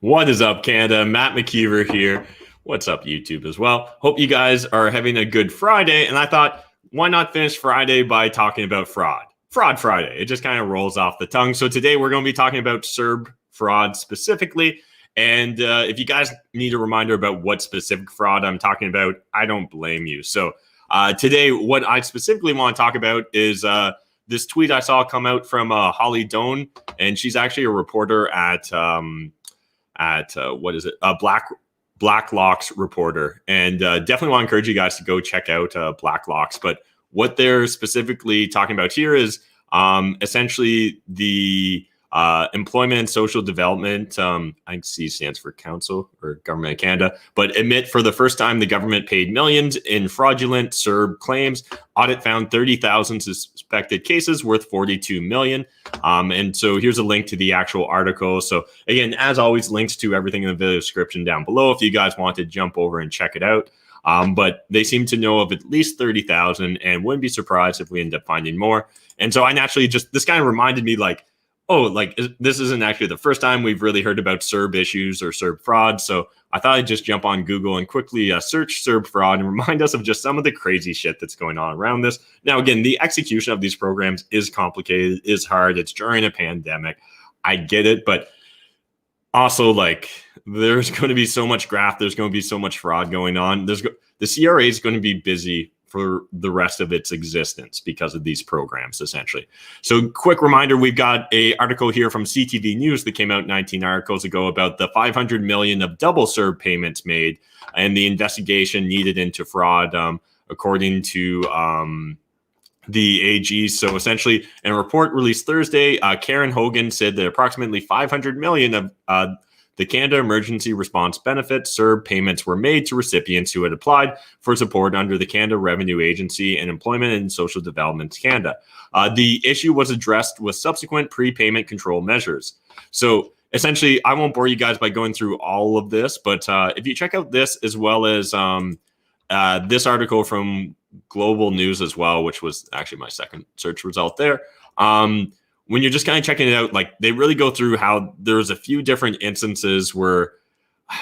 What is up, Canada? Matt McKeever here. What's up, YouTube as well? Hope you guys are having a good Friday. And I thought, why not finish Friday by talking about fraud? Fraud Friday. It just kind of rolls off the tongue. So today we're going to be talking about CERB fraud specifically. And if you guys need a reminder about what specific fraud I'm talking about, I don't blame you. So today, what I specifically want to talk about is this tweet I saw come out from Holly Doan, and she's actually a reporter at Blacklock's reporter, and definitely want to encourage you guys to go check out Blacklock's. But what they're specifically talking about here is essentially the Employment and Social Development, I think C stands for Council or Government of Canada, but admit for the first time the government paid millions in fraudulent CERB claims. Audit found 30,000 suspected cases worth 42 million. And so here's a link to the actual article. So again, as always, links to everything in the video description down below if you guys want to jump over and check it out. But they seem to know of at least 30,000 and wouldn't be surprised if we end up finding more. And so I naturally this kind of reminded me like, oh, like this isn't actually the first time we've really heard about CERB issues or CERB fraud. So I thought I'd just jump on Google and quickly search CERB fraud and remind us of just some of the crazy shit that's going on around this. Now, again, the execution of these programs is complicated, is hard. It's during a pandemic. I get it. But also, like, there's going to be so much graft. There's going to be so much fraud going on. The CRA is going to be busy for the rest of its existence because of these programs, essentially. So quick reminder, we've got an article here from CTV News that came out 19 articles ago about the 500 million of double CERB payments made and the investigation needed into fraud, according to the AG. So essentially, in a report released Thursday, Karen Hogan said that approximately 500 million of the Canada Emergency Response Benefit CERB payments were made to recipients who had applied for support under the Canada Revenue Agency and Employment and Social Development Canada. The issue was addressed with subsequent prepayment control measures. So essentially, I won't bore you guys by going through all of this, but if you check out this as well as this article from Global News as well, which was actually my second search result there, when you're just kind of checking it out, like they really go through how there's a few different instances where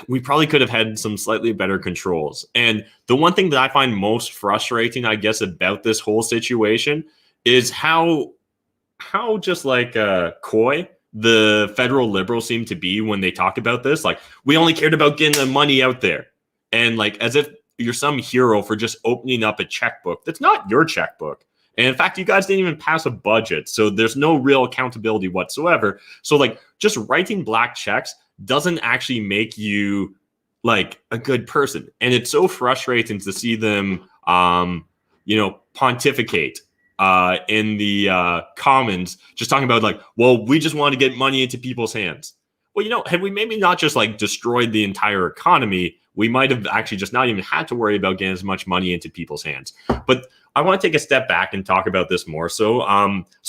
we probably could have had some slightly better controls. And the one thing that I find most frustrating, I guess, about this whole situation is how just like coy the federal liberals seem to be when they talk about this. Like, we only cared about getting the money out there. And like, as if you're some hero for just opening up a checkbook that's not your checkbook. And in fact, you guys didn't even pass a budget. So there's no real accountability whatsoever. So like just writing black checks doesn't actually make you like a good person. And it's so frustrating to see them, pontificate in the Commons, just talking about like, well, we just want to get money into people's hands. Well, had we maybe not just like destroyed the entire economy, we might have actually just not even had to worry about getting as much money into people's hands. But I want to take a step back and talk about this more. So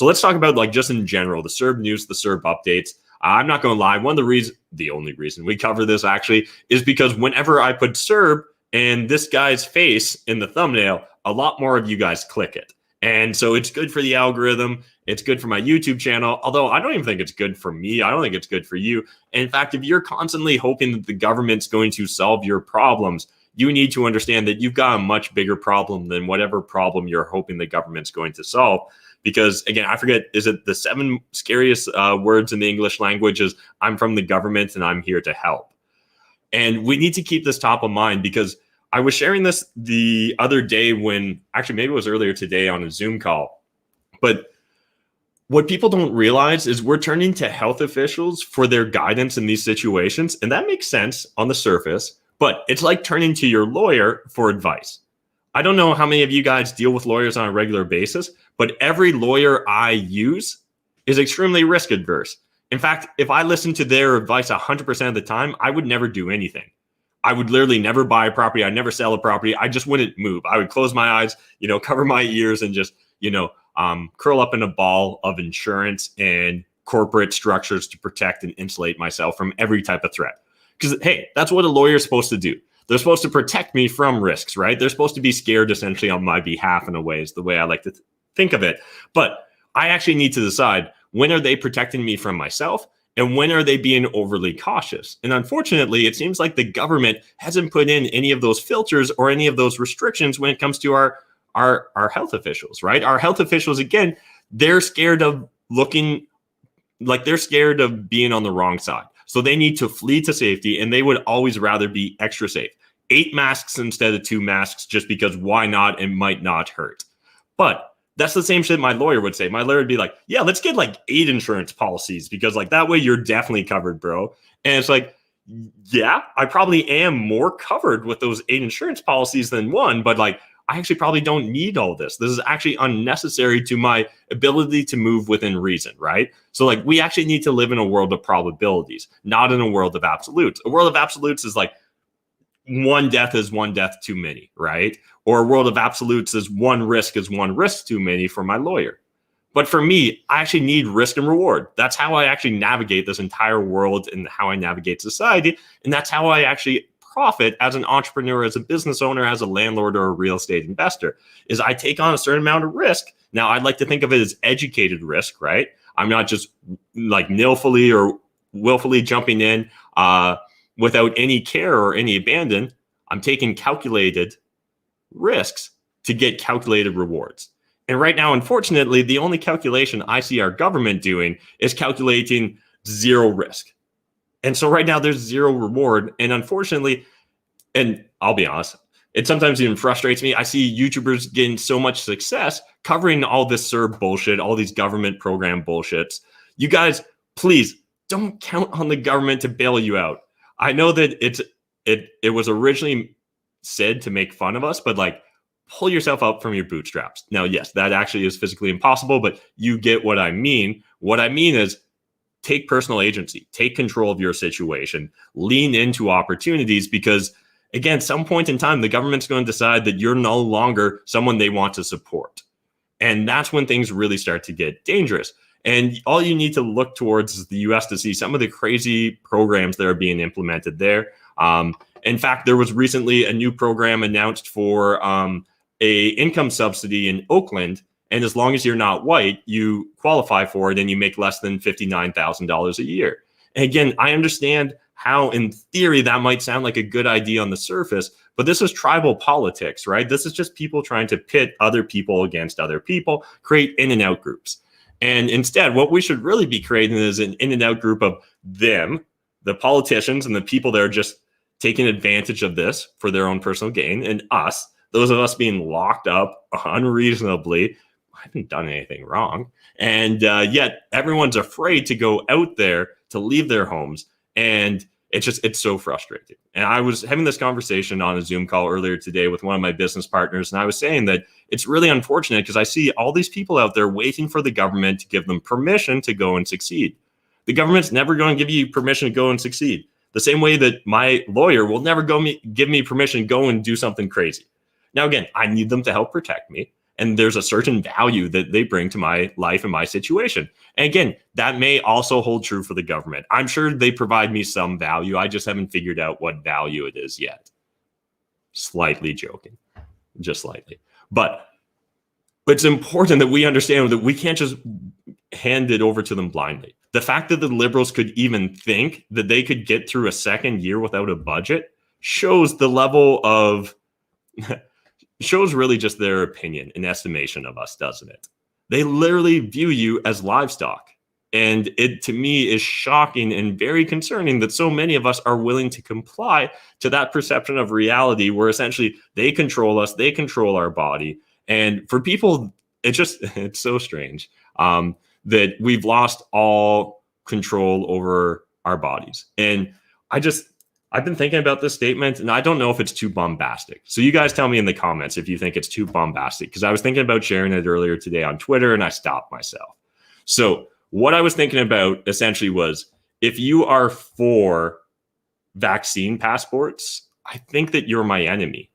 let's talk about like just in general, the CERB news, the CERB updates. I'm not going to lie. The only reason we cover this actually is because whenever I put CERB and this guy's face in the thumbnail, a lot more of you guys click it. And so it's good for the algorithm. It's good for my YouTube channel, although I don't even think it's good for me. I don't think it's good for you. And in fact, if you're constantly hoping that the government's going to solve your problems, you need to understand that you've got a much bigger problem than whatever problem you're hoping the government's going to solve. Because again, I forget, is it the 7 scariest words in the English language is I'm from the government and I'm here to help. And we need to keep this top of mind, because I was sharing this the other day when, actually maybe it was earlier today on a Zoom call, but what people don't realize is we're turning to health officials for their guidance in these situations. And that makes sense on the surface, but it's like turning to your lawyer for advice. I don't know how many of you guys deal with lawyers on a regular basis, but every lawyer I use is extremely risk adverse. In fact, if I listened to their advice 100% of the time, I would never do anything. I would literally never buy a property. I'd never sell a property. I just wouldn't move. I would close my eyes, cover my ears and just, curl up in a ball of insurance and corporate structures to protect and insulate myself from every type of threat. Because, hey, that's what a lawyer is supposed to do. They're supposed to protect me from risks, right? They're supposed to be scared essentially on my behalf in a way, is the way I like to think of it. But I actually need to decide, when are they protecting me from myself And when are they being overly cautious? And unfortunately, it seems like the government hasn't put in any of those filters or any of those restrictions when it comes to our health officials, right? Our health officials, again, they're scared of looking like they're scared of being on the wrong side. So they need to flee to safety, and they would always rather be extra safe. 8 masks instead of 2 masks, just because why not? It might not hurt. But that's the same shit my lawyer would say. My lawyer would be like, yeah, let's get like 8 insurance policies, because like that way you're definitely covered, bro. And it's like, yeah, I probably am more covered with those 8 insurance policies than 1, but like, I actually probably don't need all this. This is actually unnecessary to my ability to move within reason, right? So like, we actually need to live in a world of probabilities, not in a world of absolutes. A world of absolutes is like, 1 death is 1 death too many, right? Or a world of absolutes is 1 risk is 1 risk too many for my lawyer. But for me, I actually need risk and reward. That's how I actually navigate this entire world and how I navigate society. And that's how I actually profit as an entrepreneur, as a business owner, as a landlord, or a real estate investor, is I take on a certain amount of risk. Now, I'd like to think of it as educated risk, right? I'm not just like nilfully or willfully jumping in without any care or any abandon. I'm taking calculated risks to get calculated rewards. And right now, unfortunately, the only calculation I see our government doing is calculating 0 risk. And so right now there's 0 reward. And unfortunately, and I'll be honest, it sometimes even frustrates me. I see YouTubers getting so much success covering all this CERB bullshit, all these government program bullshits. You guys, please don't count on the government to bail you out. I know that it was originally said to make fun of us, but like, pull yourself up from your bootstraps. Now, yes, that actually is physically impossible, but you get what I mean. What I mean is, take personal agency, take control of your situation, lean into opportunities, because again, some point in time, the government's going to decide that you're no longer someone they want to support. And that's when things really start to get dangerous. And all you need to look towards is the US to see some of the crazy programs that are being implemented there. In fact, there was recently a new program announced for a income subsidy in Oakland. And as long as you're not white, you qualify for it and you make less than $59,000 a year. And again, I understand how in theory that might sound like a good idea on the surface, but this is tribal politics, right? This is just people trying to pit other people against other people, create in and out groups. And instead, what we should really be creating is an in and out group of them, the politicians and the people that are just taking advantage of this for their own personal gain, and us, those of us being locked up unreasonably. I haven't done anything wrong. And yet everyone's afraid to go out there, to leave their homes. And it's so frustrating. And I was having this conversation on a Zoom call earlier today with one of my business partners. And I was saying that it's really unfortunate because I see all these people out there waiting for the government to give them permission to go and succeed. The government's never going to give you permission to go and succeed. The same way that my lawyer will never give me permission to go and do something crazy. Now, again, I need them to help protect me. And there's a certain value that they bring to my life and my situation. And again, that may also hold true for the government. I'm sure they provide me some value. I just haven't figured out what value it is yet. Slightly joking, just slightly. But it's important that we understand that we can't just hand it over to them blindly. The fact that the Liberals could even think that they could get through a second year without a budget shows the level of... shows really just their opinion and estimation of us, doesn't it? They literally view you as livestock. And it, to me, is shocking and very concerning that so many of us are willing to comply to that perception of reality where essentially they control us, they control our body. And for people, it's so strange that we've lost all control over our bodies. And I've been thinking about this statement, and I don't know if it's too bombastic. So you guys tell me in the comments if you think it's too bombastic, because I was thinking about sharing it earlier today on Twitter, and I stopped myself. So what I was thinking about essentially was, if you are for vaccine passports, I think that you're my enemy.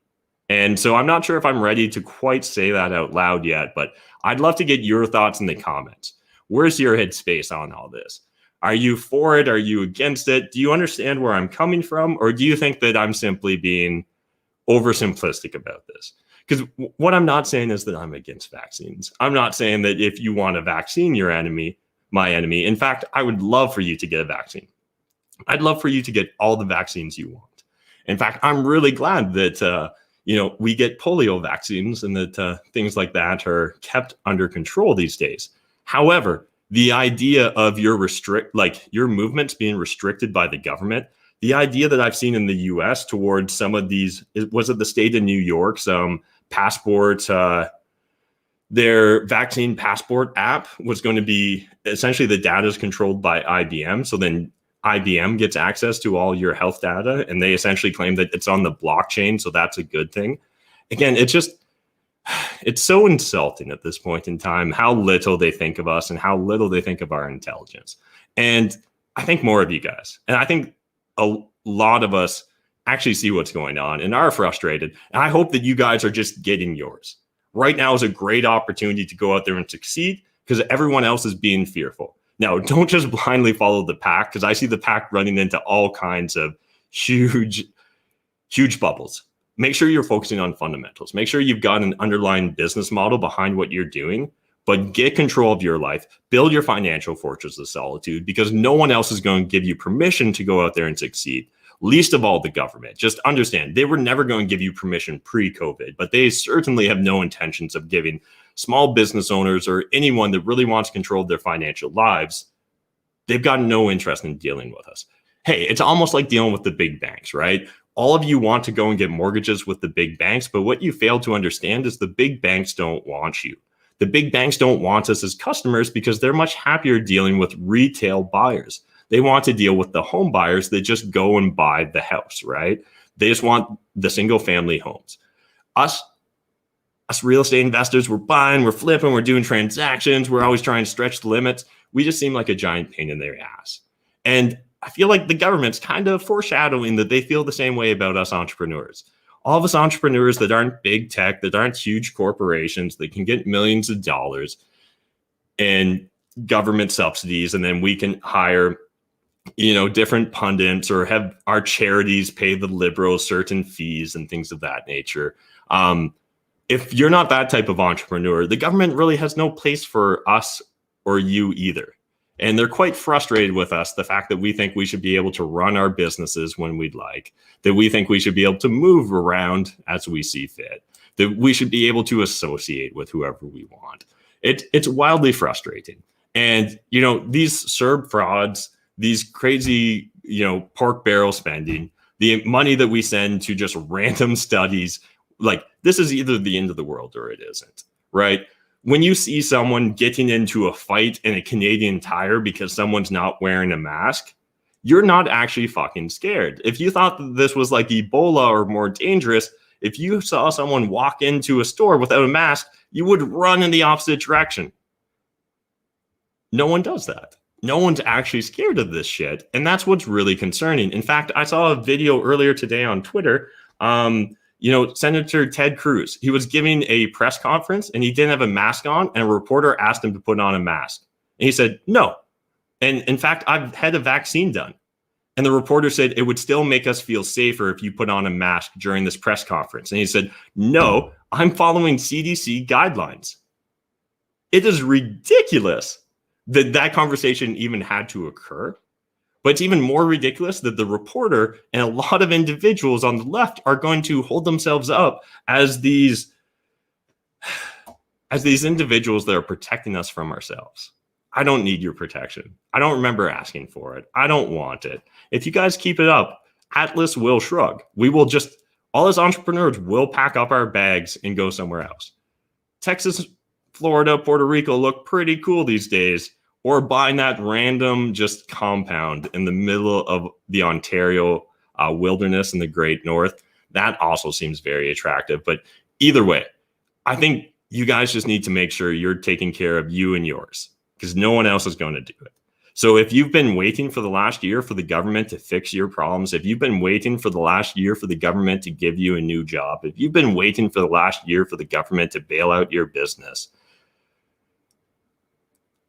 And so I'm not sure if I'm ready to quite say that out loud yet, but I'd love to get your thoughts in the comments. Where's your headspace on all this? Are you for it? Are you against it? Do you understand where I'm coming from? Or do you think that I'm simply being oversimplistic about this? Because what I'm not saying is that I'm against vaccines. I'm not saying that if you want a vaccine, you're enemy. my enemy. In fact, I would love for you to get a vaccine. I'd love for you to get all the vaccines you want. In fact, I'm really glad that we get polio vaccines and that things like that are kept under control these days. However, the idea of your movements being restricted by the government, the idea that I've seen in the US towards some of these, was it the state of New York's passports, their vaccine passport app was going to be essentially the data is controlled by IBM. So then IBM gets access to all your health data, and they essentially claim that it's on the blockchain. So that's a good thing. Again, it's so insulting at this point in time, how little they think of us and how little they think of our intelligence. And I think more of you guys, and I think a lot of us actually see what's going on and are frustrated. And I hope that you guys are just getting yours. Right now is a great opportunity to go out there and succeed because everyone else is being fearful. Now, don't just blindly follow the pack, because I see the pack running into all kinds of huge bubbles. Make sure you're focusing on fundamentals. Make sure you've got an underlying business model behind what you're doing, but get control of your life. Build your financial fortress of solitude, because no one else is going to give you permission to go out there and succeed. Least of all the government. Just understand, they were never going to give you permission pre-COVID, but they certainly have no intentions of giving small business owners or anyone that really wants to control their financial lives. They've got no interest in dealing with us. Hey, it's almost like dealing with the big banks, right? All of you want to go and get mortgages with the big banks, but what you fail to understand is the big banks don't want you. The big banks don't want us as customers because they're much happier dealing with retail buyers. They want to deal with the home buyers that just go and buy the house, right? They just want the single family homes. Us real estate investors, we're buying, we're flipping, we're doing transactions. We're always trying to stretch the limits. We just seem like a giant pain in their ass. And I feel like the government's kind of foreshadowing that they feel the same way about us entrepreneurs. All of us entrepreneurs that aren't big tech, that aren't huge corporations, that can get millions of dollars in government subsidies, and then we can hire different pundits or have our charities pay the liberals certain fees and things of that nature. If you're not that type of entrepreneur, the government really has no place for us or you either. And they're quite frustrated with us, the fact that we think we should be able to run our businesses when we'd like, that we think we should be able to move around as we see fit, that we should be able to associate with whoever we want. It's wildly frustrating. And, these CERB frauds, these crazy, pork barrel spending, the money that we send to just random studies, like this is either the end of the world or it isn't, right? When you see someone getting into a fight in a Canadian Tire because someone's not wearing a mask, you're not actually fucking scared. If you thought that this was like Ebola or more dangerous, if you saw someone walk into a store without a mask, you would run in the opposite direction. No one does that. No one's actually scared of this shit. And that's what's really concerning. In fact, I saw a video earlier today on Twitter. Senator Ted Cruz, he was giving a press conference and he didn't have a mask on, and a reporter asked him to put on a mask. And he said, no. And in fact, I've had a vaccine done. And the reporter said, it would still make us feel safer if you put on a mask during this press conference. And he said, no, I'm following CDC guidelines. It is ridiculous that conversation even had to occur. But it's even more ridiculous that the reporter and a lot of individuals on the left are going to hold themselves up as these individuals that are protecting us from ourselves. I don't need your protection. I don't remember asking for it. I don't want it. If you guys keep it up, Atlas will shrug. All as entrepreneurs will pack up our bags and go somewhere else. Texas, Florida, Puerto Rico look pretty cool these days. Or buying that random just compound in the middle of the Ontario wilderness in the Great North. That also seems very attractive. But either way, I think you guys just need to make sure you're taking care of you and yours, because no one else is going to do it. So if you've been waiting for the last year for the government to fix your problems, if you've been waiting for the last year for the government to give you a new job, if you've been waiting for the last year for the government to bail out your business,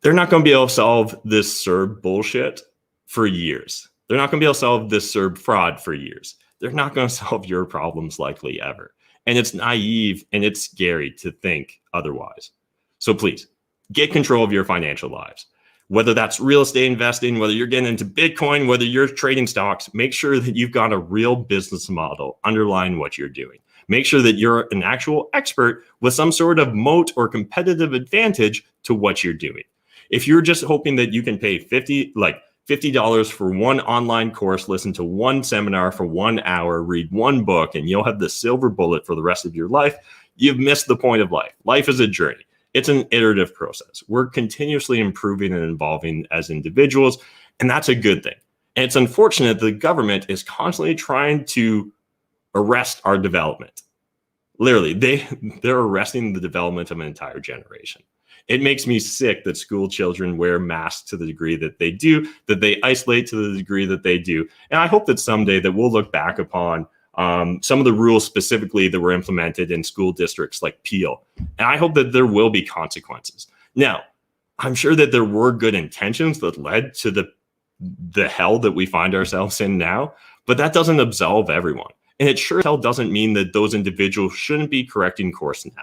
they're not going to be able to solve this CERB bullshit for years. They're not going to be able to solve this CERB fraud for years. They're not going to solve your problems likely ever. And it's naive and it's scary to think otherwise. So please, get control of your financial lives. whether that's real estate investing, whether you're getting into Bitcoin, whether you're trading stocks, make sure that you've got a real business model underlying what you're doing. Make sure that you're an actual expert with some sort of moat or competitive advantage to what you're doing. If you're just hoping that you can pay $50 for one online course, listen to one seminar for 1 hour, read one book, and you'll have the silver bullet for the rest of your life, you've missed the point of life. Life is a journey. It's an iterative process. We're continuously improving and evolving as individuals, and that's a good thing. And it's unfortunate the government is constantly trying to arrest our development. Literally, they're arresting the development of an entire generation. It makes me sick that school children wear masks to the degree that they do, that they isolate to the degree that they do. And I hope that someday that we'll look back upon some of the rules specifically that were implemented in school districts like Peel. And I hope that there will be consequences. Now, I'm sure that there were good intentions that led to the hell that we find ourselves in now, but that doesn't absolve everyone. And it sure as hell doesn't mean that those individuals shouldn't be correcting course now,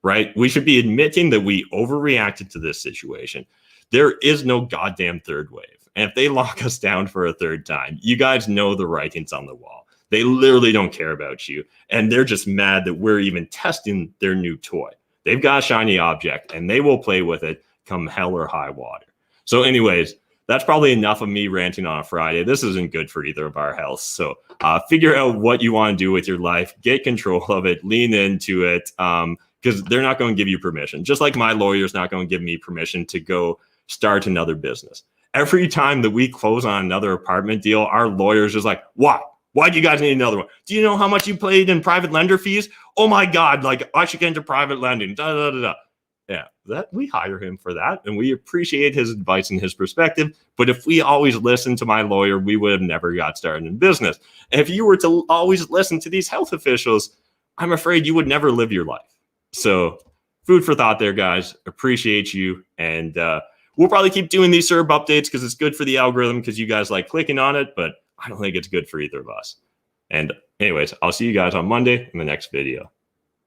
right? We should be admitting that we overreacted to this situation. There is no goddamn third wave. And if they lock us down for a third time, you guys know the writings on the wall. They literally don't care about you. And they're just mad that we're even testing their new toy. They've got a shiny object and they will play with it come hell or high water. So anyways, that's probably enough of me ranting on a Friday. This isn't good for either of our health. So figure out what you want to do with your life, get control of it, lean into it, because they're not going to give you permission. Just like my lawyer's not going to give me permission to go start another business. Every time that we close on another apartment deal, our lawyer's just like, why? Why do you guys need another one? Do you know how much you paid in private lender fees? Oh my God, like I should get into private lending. Da, da, da, da. Yeah, that we hire him for that, and we appreciate his advice and his perspective. But if we always listened to my lawyer, we would have never got started in business. And if you were to always listen to these health officials, I'm afraid you would never live your life. So food for thought there, guys. Appreciate you. And we'll probably keep doing these CERB updates because it's good for the algorithm because you guys like clicking on it, but I don't think it's good for either of us. And anyways, I'll see you guys on Monday in the next video.